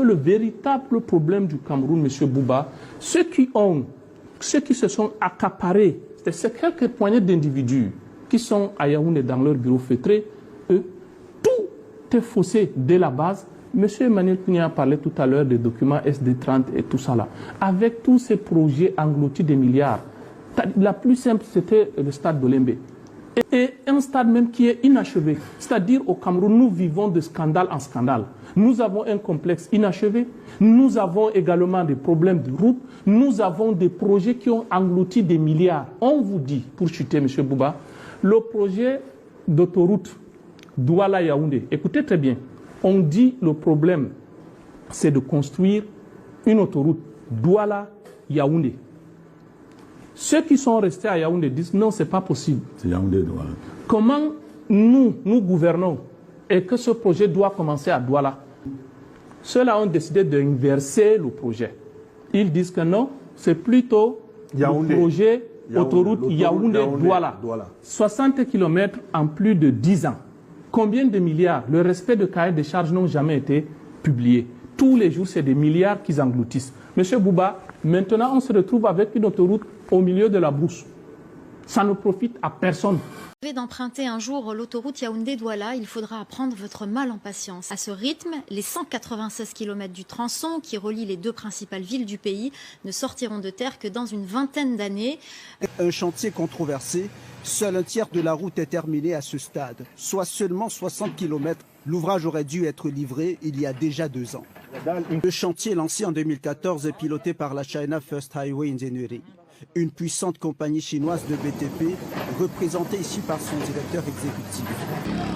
le véritable problème du Cameroun, M. Bouba, ceux qui se sont accaparés, c'est quelques poignées d'individus qui sont à Yaoundé dans leur bureau feutré, tout est faussé dès la base. M. Emmanuel Kounia a parlé tout à l'heure des documents SD30 et tout ça là. Avec tous ces projets engloutis des milliards, la plus simple, c'était le stade d'Olembe. Et un stade même qui est inachevé. C'est-à-dire au Cameroun, nous vivons de scandale en scandale. Nous avons un complexe inachevé. Nous avons également des problèmes de route. Nous avons des projets qui ont englouti des milliards. On vous dit, pour chuter, M. Bouba, le projet d'autoroute Douala-Yaoundé, écoutez très bien, on dit le problème, c'est de construire une autoroute Douala-Yaoundé. Ceux qui sont restés à Yaoundé disent non, ce n'est pas possible. C'est Yaoundé, Douala. Comment nous gouvernons et que ce projet doit commencer à Douala? Ceux-là ont décidé d'inverser le projet. Ils disent que non, c'est plutôt Yaoundé. Le projet autoroute Yaoundé-Douala. 60 km en plus de 10 ans. Combien de milliards? Le respect de cahiers de charges n'ont jamais été publiés. Tous les jours, c'est des milliards qu'ils engloutissent. Monsieur Bouba, maintenant, on se retrouve avec une autoroute au milieu de la brousse. Ça ne profite à personne. Vous rêvez d'emprunter un jour l'autoroute Yaoundé-Douala, il faudra apprendre votre mal en patience. À ce rythme, les 196 km du tronçon qui relie les deux principales villes du pays ne sortiront de terre que dans une vingtaine d'années. Un chantier controversé, seul un tiers de la route est terminé à ce stade, soit seulement 60 km. L'ouvrage aurait dû être livré il y a déjà 2 ans. Le chantier lancé en 2014 est piloté par la China First Highway Engineering, une puissante compagnie chinoise de BTP, représentée ici par son directeur exécutif.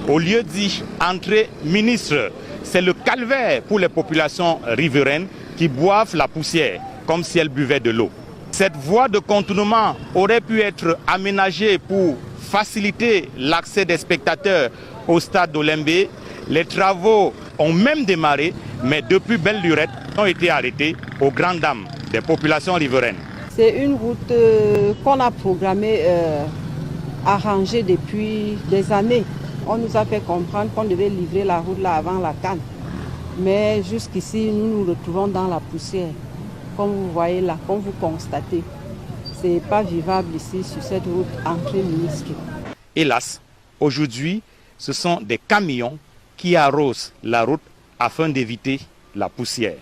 Au lieu dit entrée ministre, c'est le calvaire pour les populations riveraines qui boivent la poussière comme si elles buvaient de l'eau. Cette voie de contournement aurait pu être aménagée pour faciliter l'accès des spectateurs au stade d'Olembe. Les travaux ont même démarré, mais depuis belle lurette, ont été arrêtés aux grandes dames des populations riveraines. C'est une route qu'on a programmée, arrangée depuis des années. On nous a fait comprendre qu'on devait livrer la route là avant la CAN. Mais jusqu'ici, nous nous retrouvons dans la poussière. Comme vous voyez là, comme vous constatez, ce n'est pas vivable ici sur cette route entrée ministre. Hélas, aujourd'hui, ce sont des camions qui arrosent la route afin d'éviter la poussière.